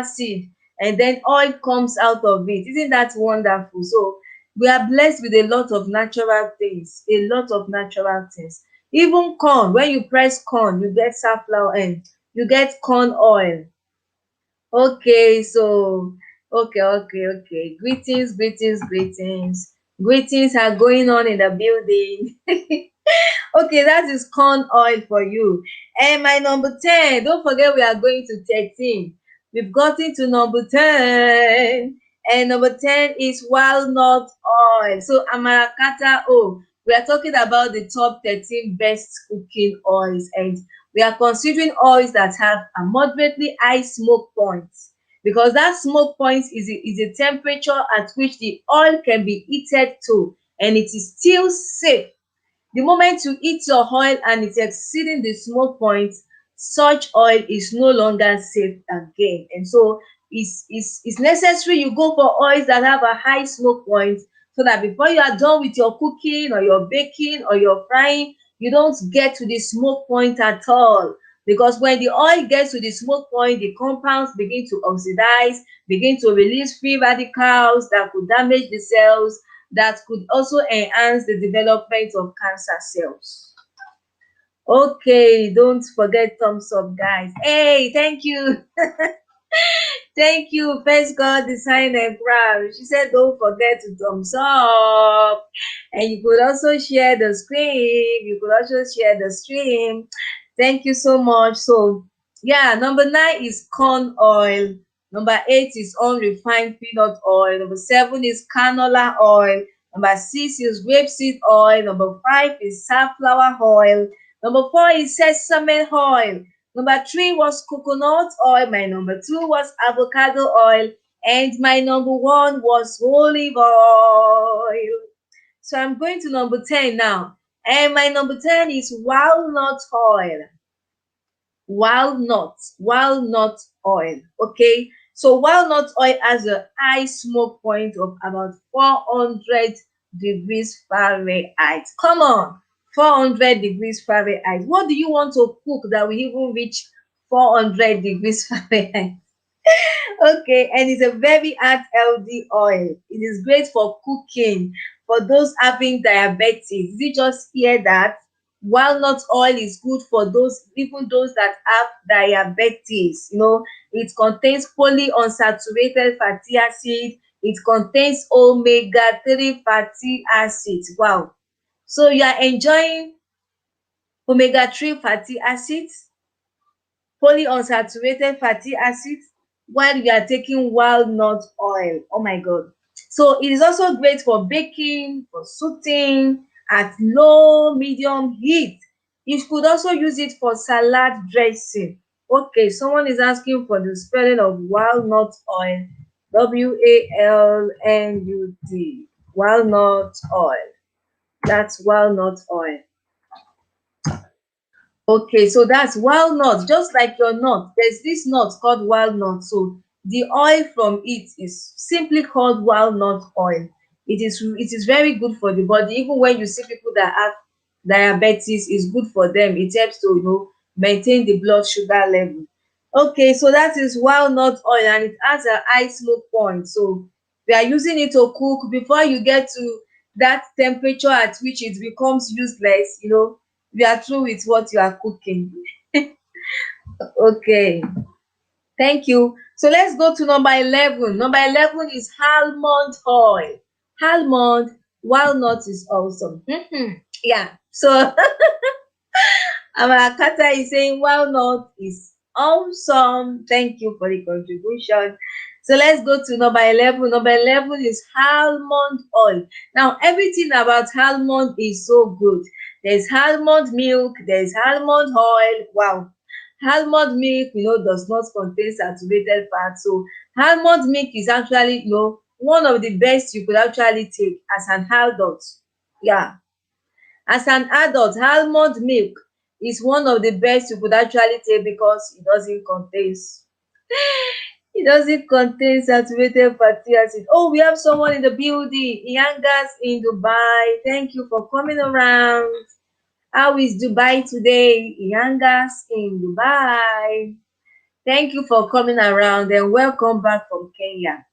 seed, and then oil comes out of it. Isn't that wonderful? So we are blessed with a lot of natural things, even corn. When you press corn, you get safflower and you get corn oil. Okay, so okay. Greetings, greetings, greetings. Greetings are going on in the building. Okay, that is corn oil for you. And my number 10, don't forget we are going to 13. We've gotten to number 10. And number 10 is walnut oil. So Amarakata, we are talking about the top 13 best cooking oils. And we are considering oils that have a moderately high smoke point. Because that smoke point is a temperature at which the oil can be heated to, and it is still safe. The moment you heat your oil and it's exceeding the smoke point, such oil is no longer safe again. And so it's necessary you go for oils that have a high smoke point, so that before you are done with your cooking or your baking or your frying, you don't get to the smoke point at all. Because when the oil gets to the smoke point, the compounds begin to oxidize, begin to release free radicals that could damage the cells, that could also enhance the development of cancer cells. Okay, don't forget thumbs up, guys. Hey, thank you. Thank you. First God Design and Craft. She said, don't forget to thumbs up. And you could also share the screen. Thank you so much. So, yeah, number 9 is corn oil. Number 8 is unrefined peanut oil. Number 7 is canola oil. Number 6 is grapeseed oil. Number 5 is safflower oil. Number 4 is sesame oil. Number 3 was coconut oil. My number 2 was avocado oil. And my number 1 was olive oil. So I'm going to number 10 now. And my number 10 is walnut oil. Walnut oil. Okay, so walnut oil has a high smoke point of about 400 degrees Fahrenheit. Come on, 400 degrees Fahrenheit. What do you want to cook that will even reach 400 degrees Fahrenheit? Okay, and it's a very healthy oil. It is great for cooking for those having diabetes. Did you just hear that? Walnut oil is good for those, even those that have diabetes. It contains polyunsaturated fatty acid. It contains omega-3 fatty acids. Wow. So you are enjoying omega-3 fatty acids, polyunsaturated fatty acids, while you are taking walnut oil. Oh my God. So it is also great for baking, for sauteing at low, medium heat. You could also use it for salad dressing. Okay, someone is asking for the spelling of walnut oil. Walnut. Walnut oil. That's walnut oil. Okay, so that's walnut, just like your nut. There's this nut called walnut. So the oil from it is simply called walnut oil. It is very good for the body. Even when you see people that have diabetes, it's good for them. It helps to maintain the blood sugar level. Okay, so that is walnut oil, and it has a high smoke point. So we are using it to cook. Before you get to that temperature at which it becomes useless, we are through with what you are cooking. Okay, thank you. So let's go to number 11. Number 11 is almond oil. Almond, walnut is awesome. Yeah, so our Kata is saying walnut is awesome. Thank you for the contribution. So let's go to number 11. Number 11 is almond oil. Now, everything about almond is so good. There's almond milk, there's almond oil. Wow. Almond milk, does not contain saturated fat. So almond milk is actually, one of the best you could actually take as an adult. Yeah. As an adult, almond milk is one of the best you could actually take because it doesn't contain saturated fatty acid. Oh, we have someone in the building. Iyangas in Dubai. Thank you for coming around. How is Dubai today? Iyangas in Dubai. Thank you for coming around and welcome back from Kenya.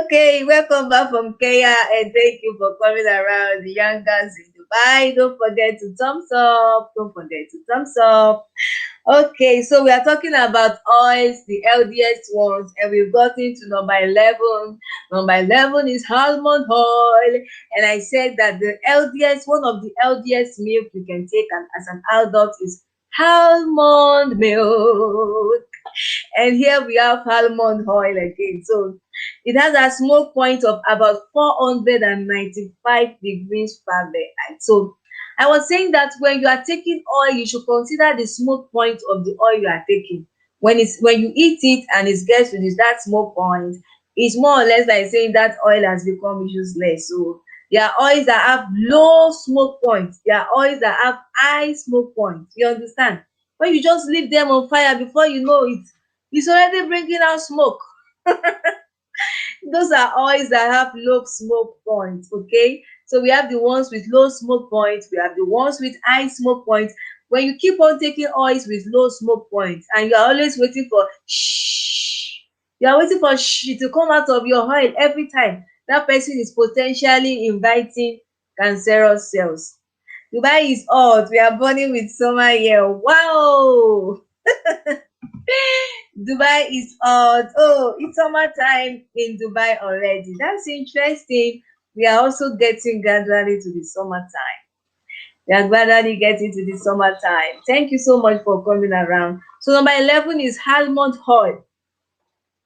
Okay, welcome back from Kenya and thank you for coming around. The young guys in Dubai. Don't forget to thumbs up. Don't forget to thumbs up. Okay, so we are talking about oils, the healthiest ones, and we've gotten to number 11. Number 11 is almond oil. And I said that one of the healthiest milk you can take as an adult is almond milk. And here we have almond oil again. So it has a smoke point of about 495 degrees Fahrenheit. So I was saying that when you are taking oil, you should consider the smoke point of the oil you are taking. When you eat it and it gets to that smoke point, it's more or less like saying that oil has become useless. So there are oils that have low smoke points. There are oils that have high smoke points. You understand? When you just leave them on fire, before you know it, it's already bringing out smoke. Those are oils that have low smoke points. Okay, so we have the ones with low smoke points, we have the ones with high smoke points. When you keep on taking oils with low smoke points and you are always waiting for shh, you are waiting for shh to come out of your oil every time, that person is potentially inviting cancerous cells. Dubai is hot. We are burning with summer here. Wow. Dubai is hot. Oh, it's summertime in Dubai already. That's interesting. We are also getting gradually to the summertime. We are gradually getting to the summertime. Thank you so much for coming around. So number 11 is almond oil.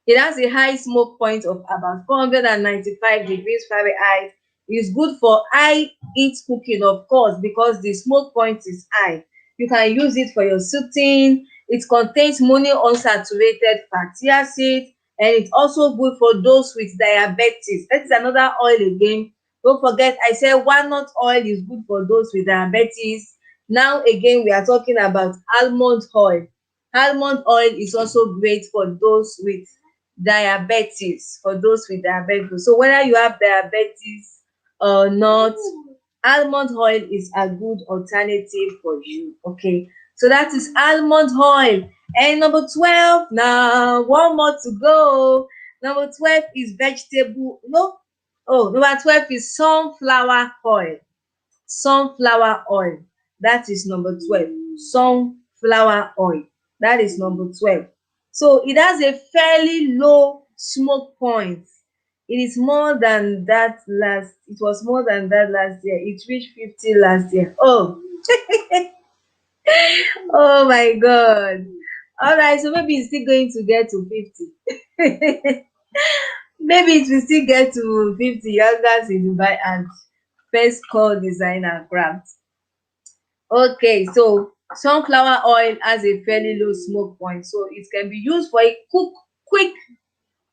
It has a high smoke point of about 495 degrees Fahrenheit. It's good for high heat cooking, of course, because the smoke point is high. You can use it for your soup. It contains monounsaturated fatty acid, and it's also good for those with diabetes. That is another oil again. Don't forget, I said walnut oil is good for those with diabetes. Now again, we are talking about almond oil. Almond oil is also great for those with diabetes, so whether you have diabetes or not, almond oil is a good alternative for you. Okay, so that is almond oil. And number 12, now one more to go. Number 12 is vegetable, no, oh, number 12 is sunflower oil. Sunflower oil, that is number 12. Sunflower oil, that is number 12. So it has a fairly low smoke point. It was more than that last year. It reached 50 last year. Oh, oh my God. All right, so maybe it's still going to get to 50. Maybe it will still get to 50 youngers in Dubai and first call designer craft. Okay, so sunflower oil has a fairly low smoke point, so it can be used for a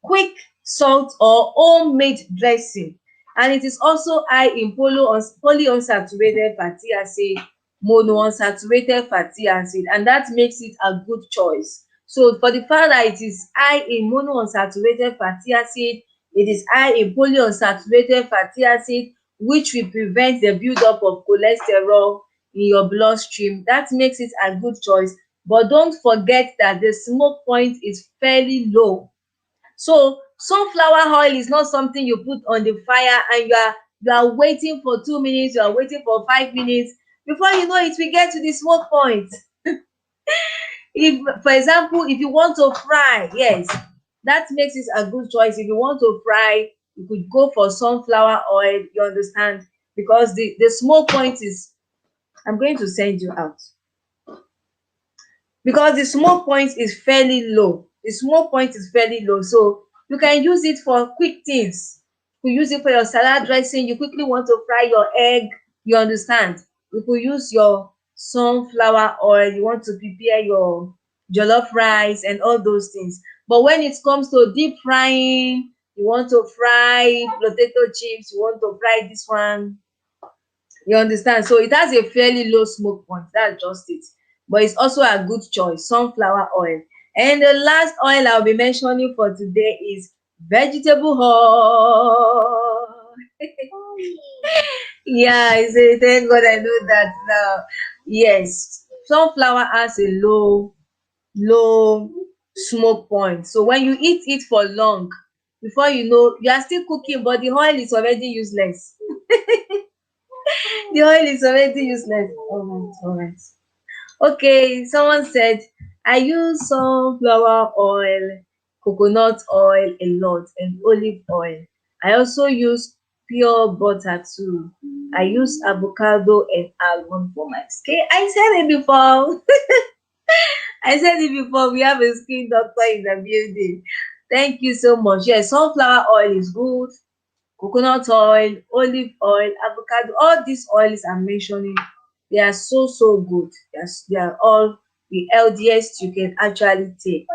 quick salt or homemade dressing, and it is also high in polyunsaturated fatty acid, monounsaturated fatty acid, and that makes it a good choice. So for the fact that it is high in monounsaturated fatty acid, it is high in polyunsaturated fatty acid, which will prevent the buildup of cholesterol in your bloodstream. That makes it a good choice, but don't forget that the smoke point is fairly low. So sunflower oil is not something you put on the fire and you are waiting for 2 minutes, you are waiting for 5 minutes. Before you know it, we get to the smoke point. If, for example, if you want to fry, yes, that makes it a good choice. If you want to fry, you could go for sunflower oil, you understand? Because the smoke point is, I'm going to send you out. Because the smoke point is fairly low. The smoke point is fairly low, so you can use it for quick things. You use it for your salad dressing. You quickly want to fry your egg, you understand? You could use your sunflower oil. You want to prepare your jollof rice and all those things. But when it comes to deep frying, you want to fry potato chips, you want to fry this one, you understand? So it has a fairly low smoke point. That's just it. But it's also a good choice, sunflower oil. And the last oil I'll be mentioning for today is vegetable oil. Yeah, I say, thank God I know that now. Yes, sunflower has a low smoke point. So when you eat it for long, before you know, you are still cooking, but the oil is already useless. The oil is already useless. Alright. Okay, someone said, I use sunflower oil, coconut oil a lot, and olive oil. I also use pure butter too. I use avocado and almond for my skin. I said it before. I said it before. We have a skin doctor in the building. Thank you so much. Yes, sunflower oil is good. Coconut oil, olive oil, avocado, all these oils I'm mentioning, they are so good. They are all the healthiest you can actually take.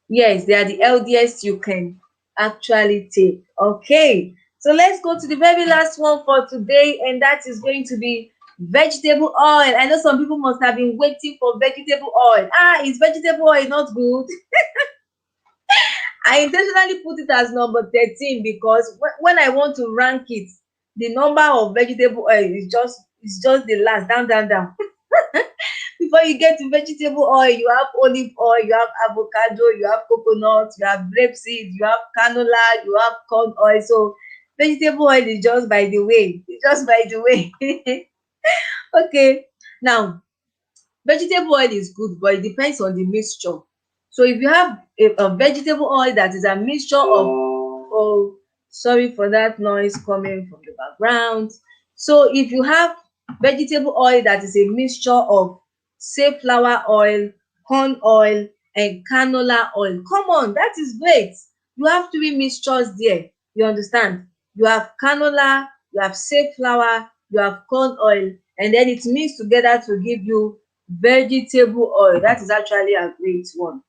Yes, they are the healthiest you can actually take. Okay, so let's go to the very last one for today, and that is going to be vegetable oil. I know some people must have been waiting for vegetable oil. Is vegetable oil not good? I intentionally put it as number 13 because when I want to rank it, the number of vegetable oil is just the last, down. Before you get to vegetable oil, you have olive oil, you have avocado, you have coconut, you have grapeseed, you have canola, you have corn oil. So vegetable oil is just by the way. It's just by the way. Okay. Now, vegetable oil is good, but it depends on the mixture. So if you have a vegetable oil that is a mixture of, oh, sorry for that noise coming from the background. So if you have vegetable oil that is a mixture of, say, flour oil, corn oil, and canola oil. Come on, that is great. You have three mixtures there. You understand? You have canola, you have safflower, you have corn oil, and then it mixed together to give you vegetable oil. That is actually a great one.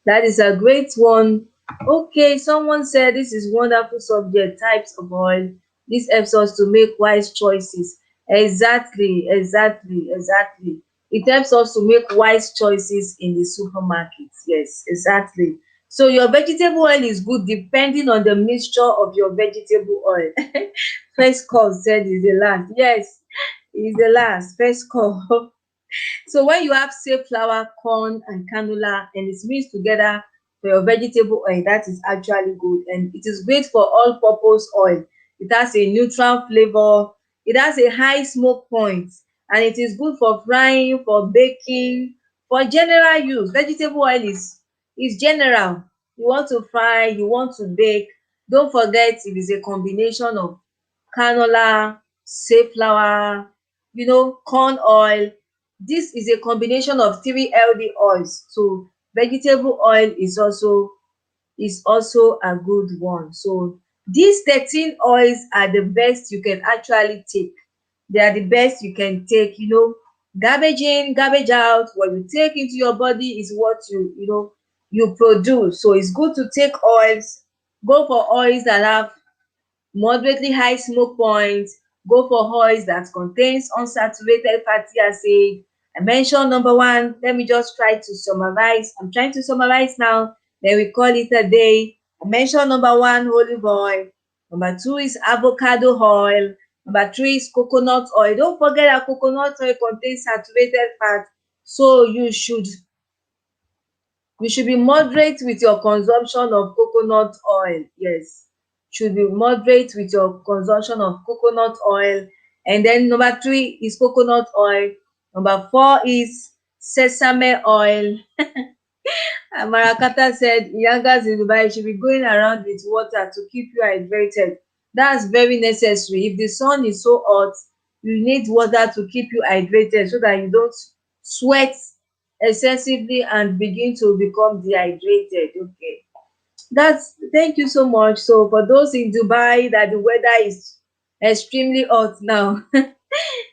That is a great one. Okay, someone said this is wonderful subject, types of oil. This helps us to make wise choices. Exactly, exactly, exactly. It helps us to make wise choices in the supermarket. Yes, exactly. So your vegetable oil is good depending on the mixture of your vegetable oil. First call said is the last. Yes, is the last. First call. So when you have safflower, corn, and canola, and it's mixed together for your vegetable oil, that is actually good. And it is great for all-purpose oil. It has a neutral flavor. It has a high smoke point, and it is good for frying, for baking, for general use. Vegetable oil is general. You want to fry, you want to bake. Don't forget it is a combination of canola, safflower, corn oil. This is a combination of three healthy oils. So vegetable oil is also a good one. So these 13 oils are the best you can actually take. They are the best you can take. Garbage in, garbage out. What you take into your body is what you produce. So it's good to take oils. Go for oils that have moderately high smoke point. Go for oils that contains unsaturated fatty acid. I mentioned number one. Let me just try to summarize. I'm trying to summarize now, then we call it a day. I mentioned number one, olive oil. Number two is avocado oil. Number three is coconut oil. Don't forget that coconut oil contains saturated fat, so you should be moderate with your consumption of coconut oil. Yes, should be moderate with your consumption of coconut oil. And then number three is coconut oil. Number four is sesame oil. And Marakata said Iyangas in Dubai should be going around with water to keep you hydrated. That's very necessary. If the sun is so hot, you need water to keep you hydrated so that you don't sweat excessively and begin to become dehydrated. Okay. Thank you so much. So for those in Dubai that the weather is extremely hot now, you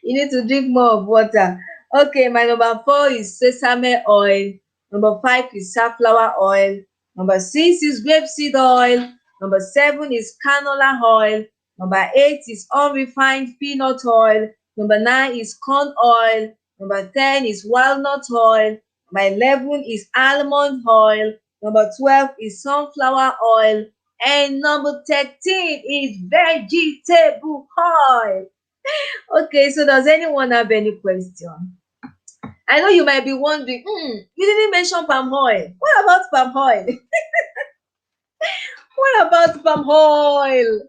need to drink more of water. Okay, my number four is sesame oil. Number five is safflower oil. Number six is grapeseed oil. Number seven is canola oil. Number eight is unrefined peanut oil. Number nine is corn oil. Number 10 is walnut oil. Number 11 is almond oil. Number 12 is sunflower oil. And number 13 is vegetable oil. Okay, so does anyone have any question? I know you might be wondering, you didn't mention palm oil. What about palm oil? What about palm oil?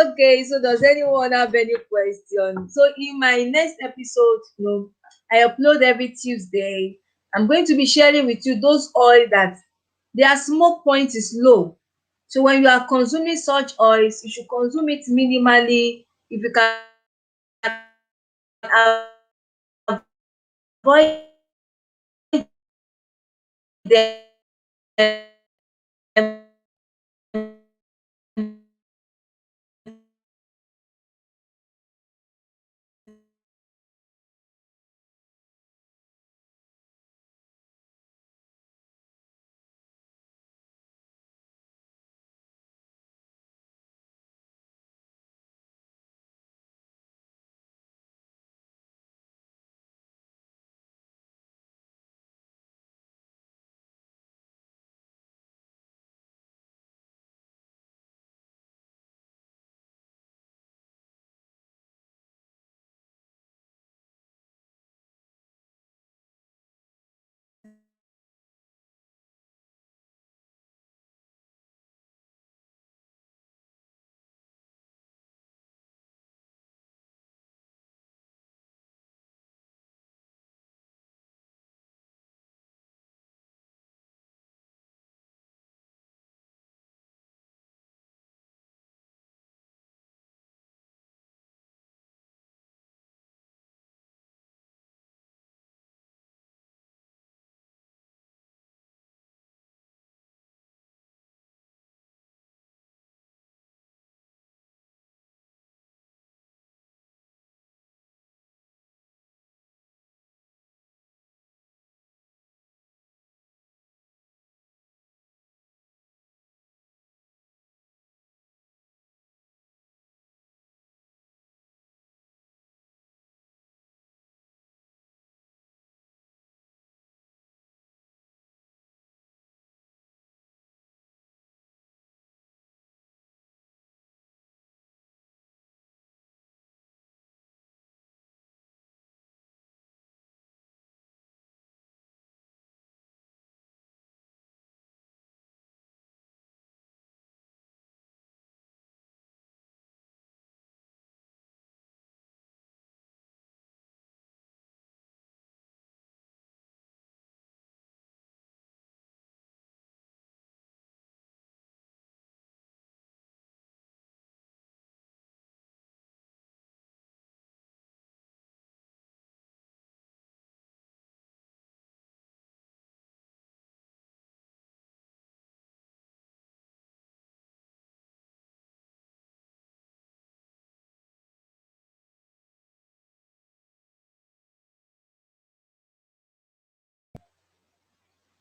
Okay, so does anyone have any question? So in my next episode, I upload every Tuesday. I'm going to be sharing with you those oil that their smoke point is low. So when you are consuming such oils, you should consume it minimally. If you can avoid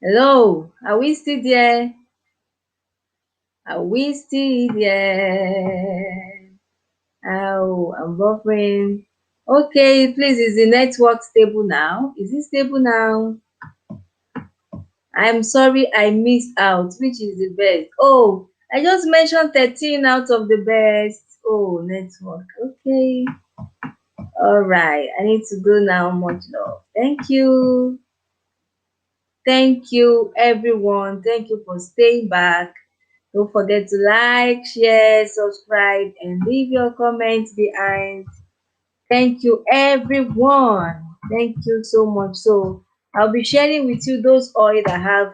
Hello, are we still there? Are we still there? Oh, I'm buffering. Okay, please, is the network stable now? Is it stable now? I'm sorry I missed out. Which is the best? Oh, I just mentioned 13 out of the best. Oh, network. Okay. All right. I need to go now. Much love. Thank you. Thank you, everyone. Thank you for staying back. Don't forget to like, share, subscribe, and leave your comments behind. Thank you, everyone. Thank you so much. So I'll be sharing with you those oil that have,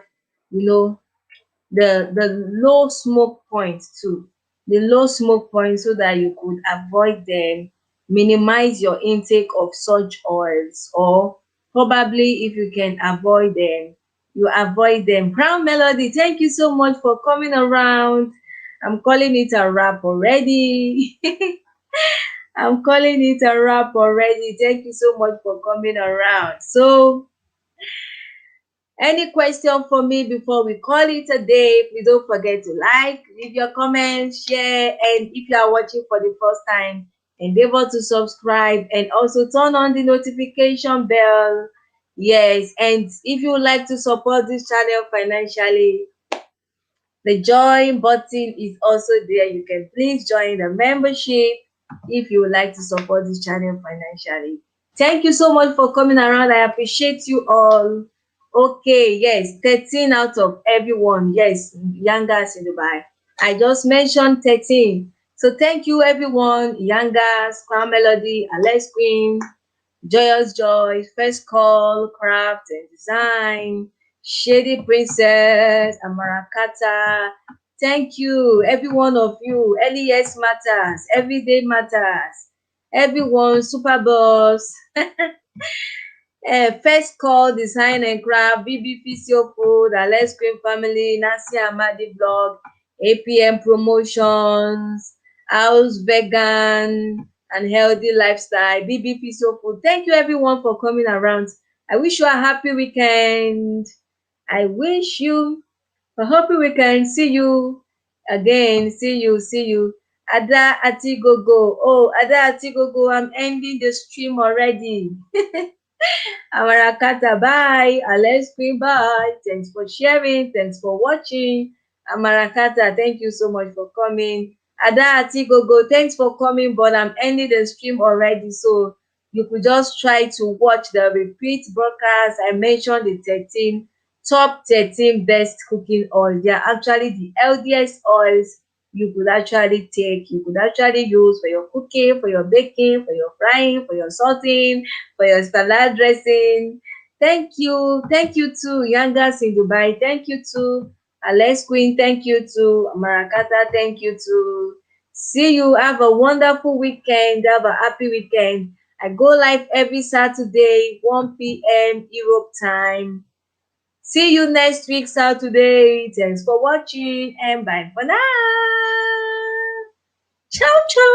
you know, the low smoke point too. The low smoke point so that you could avoid them, minimize your intake of such oils, or probably if you can avoid them, you avoid them. Crown Melody, thank you so much for coming around. I'm calling it a wrap already. I'm calling it a wrap already. Thank you so much for coming around. So, any question for me before we call it a day? Please don't forget to like, leave your comments, share, and if you are watching for the first time, endeavor to subscribe and also turn on the notification bell. Yes, and if you would like to support this channel financially, the join button is also there. You can please join the membership if you would like to support this channel financially. Thank you so much for coming around. I appreciate you all. Okay, yes, 13 out of everyone. Yes, Yangas in Dubai. I just mentioned 13. So thank you, everyone. Yangas, Crown Melody, Alex Queen, Joyous Joy, First Call, Craft and Design, Shady Princess, Amarakata. Thank you, every one of you. LES matters, everyday matters. Everyone, Super Boss, First Call, Design and Craft, BB Physio Food, Alex Cream Family, Nancy Amadi Blog, APM Promotions, House Vegan and Healthy Lifestyle, BB Physio Food. Thank you everyone for coming around. I wish you a happy weekend. I wish you a happy weekend. See you again. See you. Ada Atigogo. Oh, Ada Atigogo, I'm ending the stream already. Amarakata, bye. Alex Queen, bye. Thanks for sharing. Thanks for watching. Amarakata, thank you so much for coming. Ada Atigogo, thanks for coming, but I'm ending the stream already, so you could just try to watch the repeat broadcast. I mentioned the 13 top 13 best cooking oils. They are actually the healthiest oils you could actually take, you could actually use for your cooking, for your baking, for your frying, for your salting, for your salad dressing. Thank you. Thank you to Yangas in Dubai. Thank you to Alex Queen. Thank you to Marakata. Thank you to. See you. Have a wonderful weekend. Have a happy weekend. I go live every Saturday, 1 p.m. Europe time. See you next week, Saturday. Thanks for watching and bye for now. Ciao, ciao.